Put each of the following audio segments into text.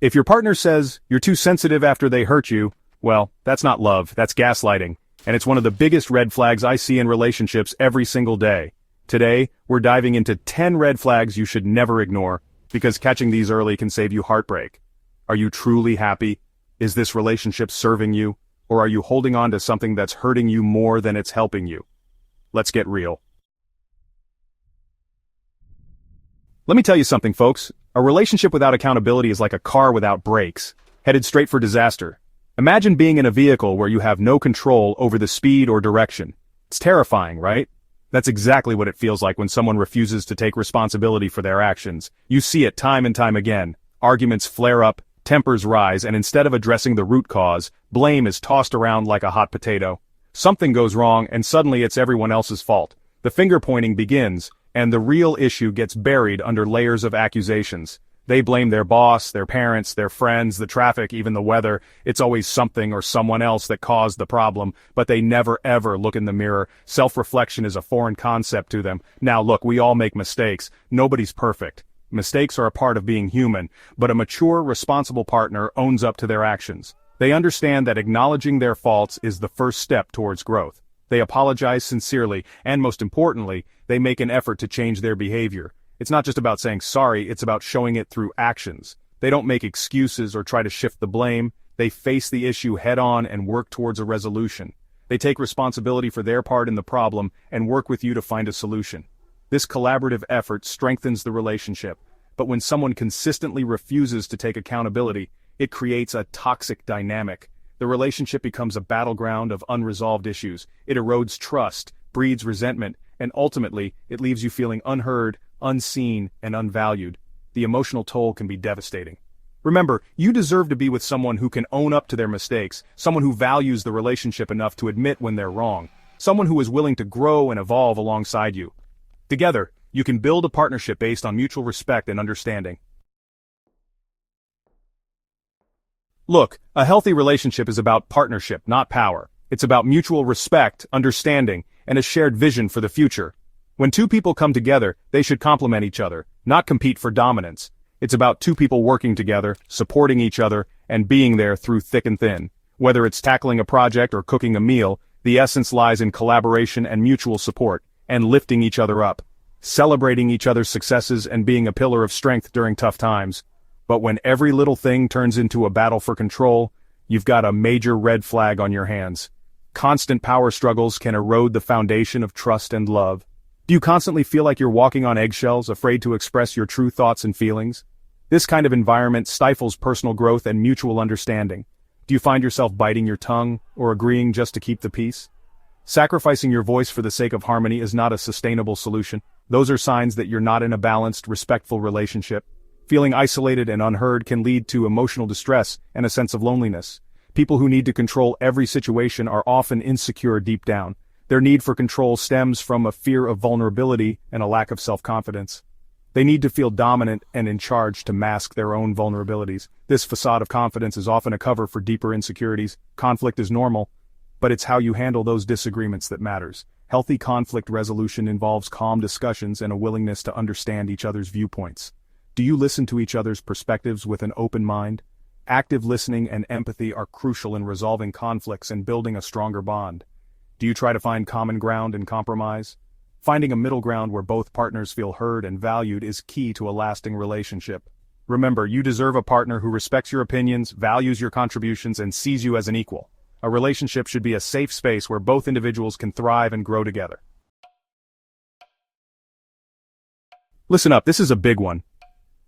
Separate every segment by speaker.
Speaker 1: If your partner says you're too sensitive after they hurt you, well, that's not love, that's gaslighting. And it's one of the biggest red flags I see in relationships every single day. Today, we're diving into 10 red flags you should never ignore, because catching these early can save you heartbreak. Are you truly happy? Is this relationship serving you? Or are you holding on to something that's hurting you more than it's helping you? Let's get real. Let me tell you something, folks. A relationship without accountability is like a car without brakes, headed straight for disaster. Imagine being in a vehicle where you have no control over the speed or direction. It's terrifying, right? That's exactly what it feels like when someone refuses to take responsibility for their actions. You see it time and time again. Arguments flare up, tempers rise, and instead of addressing the root cause, blame is tossed around like a hot potato. Something goes wrong, and suddenly it's everyone else's fault. The finger-pointing begins, and the real issue gets buried under layers of accusations. They blame their boss, their parents, their friends, the traffic, even the weather. It's always something or someone else that caused the problem, but they never ever look in the mirror. Self-reflection is a foreign concept to them. Now look, we all make mistakes. Nobody's perfect. Mistakes are a part of being human, but a mature, responsible partner owns up to their actions. They understand that acknowledging their faults is the first step towards growth. They apologize sincerely, and most importantly, they make an effort to change their behavior. It's not just about saying sorry, it's about showing it through actions. They don't make excuses or try to shift the blame. They face the issue head-on and work towards a resolution. They take responsibility for their part in the problem and work with you to find a solution. This collaborative effort strengthens the relationship, but when someone consistently refuses to take accountability, it creates a toxic dynamic. The relationship becomes a battleground of unresolved issues. It erodes trust, breeds resentment, and ultimately, it leaves you feeling unheard, unseen, and unvalued. The emotional toll can be devastating. Remember, you deserve to be with someone who can own up to their mistakes, someone who values the relationship enough to admit when they're wrong, someone who is willing to grow and evolve alongside you. Together, you can build a partnership based on mutual respect and understanding. Look, a healthy relationship is about partnership, not power. It's about mutual respect, understanding, and a shared vision for the future. When two people come together, they should complement each other, not compete for dominance. It's about two people working together, supporting each other, and being there through thick and thin. Whether it's tackling a project or cooking a meal, the essence lies in collaboration and mutual support, and lifting each other up, celebrating each other's successes and being a pillar of strength during tough times. But when every little thing turns into a battle for control, you've got a major red flag on your hands. Constant power struggles can erode the foundation of trust and love. Do you constantly feel like you're walking on eggshells, afraid to express your true thoughts and feelings? This kind of environment stifles personal growth and mutual understanding. Do you find yourself biting your tongue or agreeing just to keep the peace? Sacrificing your voice for the sake of harmony is not a sustainable solution. Those are signs that you're not in a balanced, respectful relationship. Feeling isolated and unheard can lead to emotional distress and a sense of loneliness. People who need to control every situation are often insecure deep down. Their need for control stems from a fear of vulnerability and a lack of self-confidence. They need to feel dominant and in charge to mask their own vulnerabilities. This facade of confidence is often a cover for deeper insecurities. Conflict is normal, but it's how you handle those disagreements that matters. Healthy conflict resolution involves calm discussions and a willingness to understand each other's viewpoints. Do you listen to each other's perspectives with an open mind? Active listening and empathy are crucial in resolving conflicts and building a stronger bond. Do you try to find common ground and compromise? Finding a middle ground where both partners feel heard and valued is key to a lasting relationship. Remember, you deserve a partner who respects your opinions, values your contributions, and sees you as an equal. A relationship should be a safe space where both individuals can thrive and grow together. Listen up, this is a big one.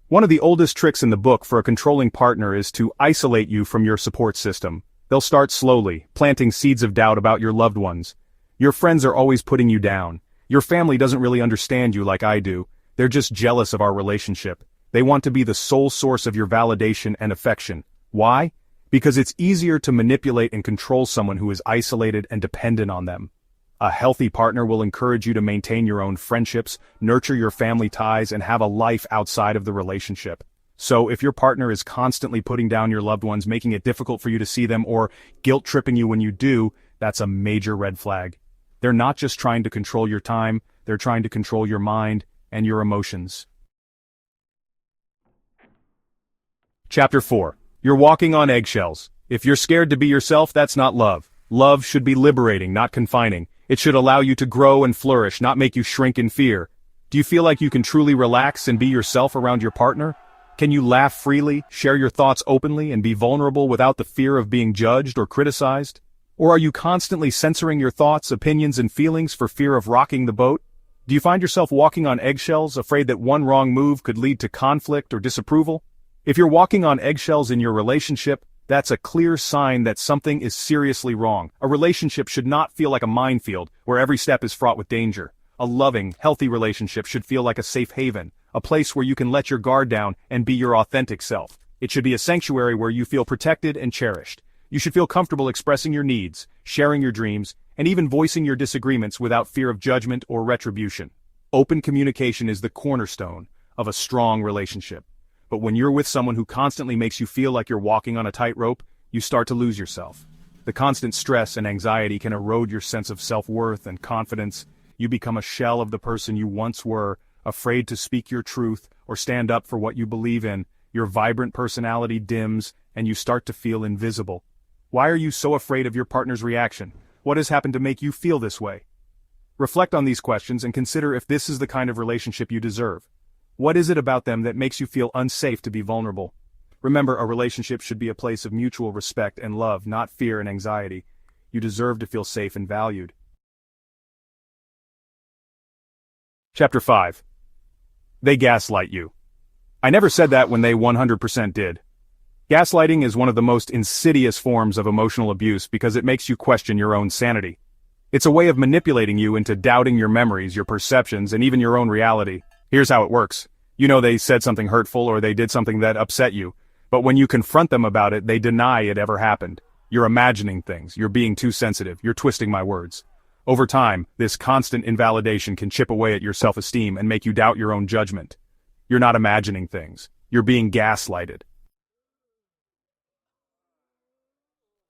Speaker 1: One of the oldest tricks in the book for a controlling partner is to isolate you from your support system. They'll start slowly, planting seeds of doubt about your loved ones. Your friends are always putting you down. Your family doesn't really understand you like I do. They're just jealous of our relationship. They want to be the sole source of your validation and affection. Why? Because it's easier to manipulate and control someone who is isolated and dependent on them. A healthy partner will encourage you to maintain your own friendships, nurture your family ties, and have a life outside of the relationship. So if your partner is constantly putting down your loved ones, making it difficult for you to see them, or guilt-tripping you when you do, that's a major red flag. They're not just trying to control your time, they're trying to control your mind and your emotions. Chapter 4. You're walking on eggshells. If you're scared to be yourself, that's not love. Love should be liberating, not confining. It should allow you to grow and flourish, not make you shrink in fear. Do you feel like you can truly relax and be yourself around your partner? Can you laugh freely, share your thoughts openly, and be vulnerable without the fear of being judged or criticized? Or are you constantly censoring your thoughts, opinions, and feelings for fear of rocking the boat? Do you find yourself walking on eggshells, afraid that one wrong move could lead to conflict or disapproval? If you're walking on eggshells in your relationship, that's a clear sign that something is seriously wrong. A relationship should not feel like a minefield, where every step is fraught with danger. A loving, healthy relationship should feel like a safe haven, a place where you can let your guard down and be your authentic self. It should be a sanctuary where you feel protected and cherished. You should feel comfortable expressing your needs, sharing your dreams, and even voicing your disagreements without fear of judgment or retribution. Open communication is the cornerstone of a strong relationship. But when you're with someone who constantly makes you feel like you're walking on a tightrope, you start to lose yourself. The constant stress and anxiety can erode your sense of self-worth and confidence. You become a shell of the person you once were, afraid to speak your truth or stand up for what you believe in. Your vibrant personality dims, and you start to feel invisible. Why are you so afraid of your partner's reaction? What has happened to make you feel this way? Reflect on these questions and consider if this is the kind of relationship you deserve. What is it about them that makes you feel unsafe to be vulnerable? Remember, a relationship should be a place of mutual respect and love, not fear and anxiety. You deserve to feel safe and valued. Chapter 5. They gaslight you. I never said that when they 100% did. Gaslighting is one of the most insidious forms of emotional abuse because it makes you question your own sanity. It's a way of manipulating you into doubting your memories, your perceptions, and even your own reality. Here's how it works. You know they said something hurtful or they did something that upset you, but when you confront them about it, they deny it ever happened. You're imagining things, you're being too sensitive, you're twisting my words. Over time, this constant invalidation can chip away at your self-esteem and make you doubt your own judgment. You're not imagining things, you're being gaslighted.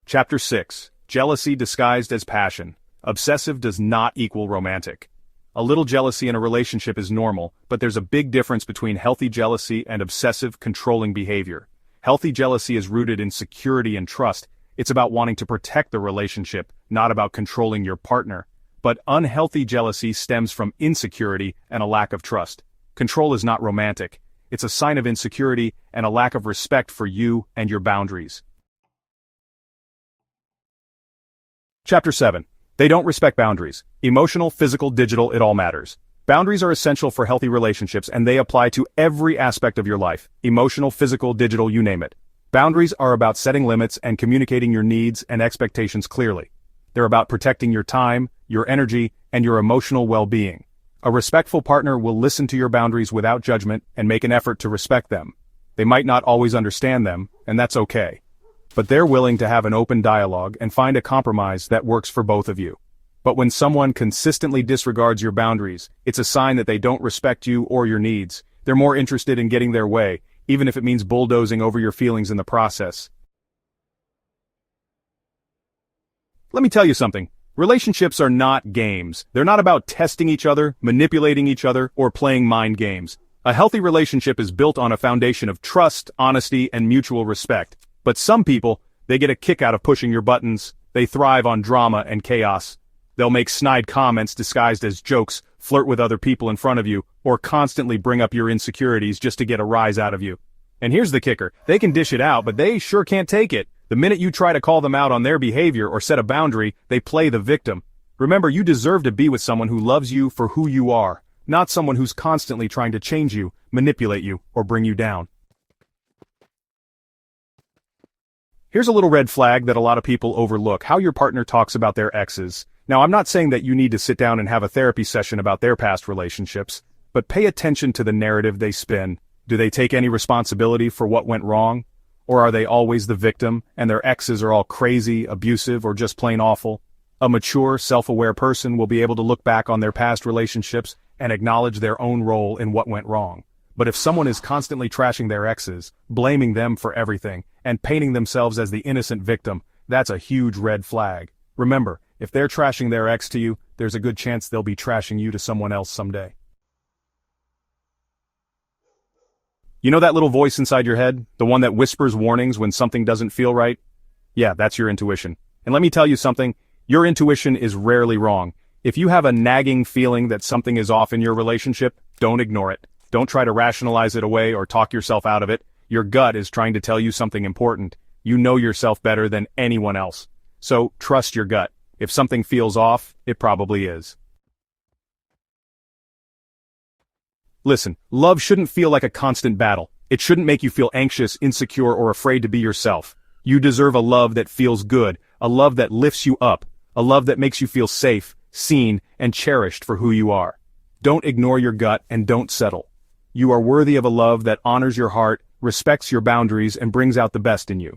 Speaker 1: Chapter 6. Jealousy disguised as passion. Obsessive does not equal romantic. A little jealousy in a relationship is normal, but there's a big difference between healthy jealousy and obsessive, controlling behavior. Healthy jealousy is rooted in security and trust. It's about wanting to protect the relationship, not about controlling your partner. But unhealthy jealousy stems from insecurity and a lack of trust. Control is not romantic. It's a sign of insecurity and a lack of respect for you and your boundaries. Chapter 7. They don't respect boundaries. Emotional, physical, digital, it all matters. Boundaries are essential for healthy relationships and they apply to every aspect of your life. Emotional, physical, digital, you name it. Boundaries are about setting limits and communicating your needs and expectations clearly. They're about protecting your time, your energy, and your emotional well-being. A respectful partner will listen to your boundaries without judgment and make an effort to respect them. They might not always understand them, and that's okay. But they're willing to have an open dialogue and find a compromise that works for both of you. But when someone consistently disregards your boundaries, it's a sign that they don't respect you or your needs. They're more interested in getting their way, even if it means bulldozing over your feelings in the process. Let me tell you something. Relationships are not games. They're not about testing each other, manipulating each other, or playing mind games. A healthy relationship is built on a foundation of trust, honesty, and mutual respect. But some people, they get a kick out of pushing your buttons. They thrive on drama and chaos. They'll make snide comments disguised as jokes, flirt with other people in front of you, or constantly bring up your insecurities just to get a rise out of you. And here's the kicker. They can dish it out, but they sure can't take it. The minute you try to call them out on their behavior or set a boundary, they play the victim. Remember, you deserve to be with someone who loves you for who you are, not someone who's constantly trying to change you, manipulate you, or bring you down. Here's a little red flag that a lot of people overlook: how your partner talks about their exes. Now, I'm not saying that you need to sit down and have a therapy session about their past relationships, but pay attention to the narrative they spin. Do they take any responsibility for what went wrong? Or are they always the victim, and their exes are all crazy, abusive, or just plain awful? A mature, self-aware person will be able to look back on their past relationships and acknowledge their own role in what went wrong. But if someone is constantly trashing their exes, blaming them for everything, and painting themselves as the innocent victim, that's a huge red flag. Remember, if they're trashing their ex to you, there's a good chance they'll be trashing you to someone else someday. You know that little voice inside your head? The one that whispers warnings when something doesn't feel right? Yeah, that's your intuition. And let me tell you something, your intuition is rarely wrong. If you have a nagging feeling that something is off in your relationship, don't ignore it. Don't try to rationalize it away or talk yourself out of it. Your gut is trying to tell you something important. You know yourself better than anyone else. So, trust your gut. If something feels off, it probably is. Listen, love shouldn't feel like a constant battle. It shouldn't make you feel anxious, insecure, or afraid to be yourself. You deserve a love that feels good, a love that lifts you up, a love that makes you feel safe, seen, and cherished for who you are. Don't ignore your gut and don't settle. You are worthy of a love that honors your heart, respects your boundaries, and brings out the best in you.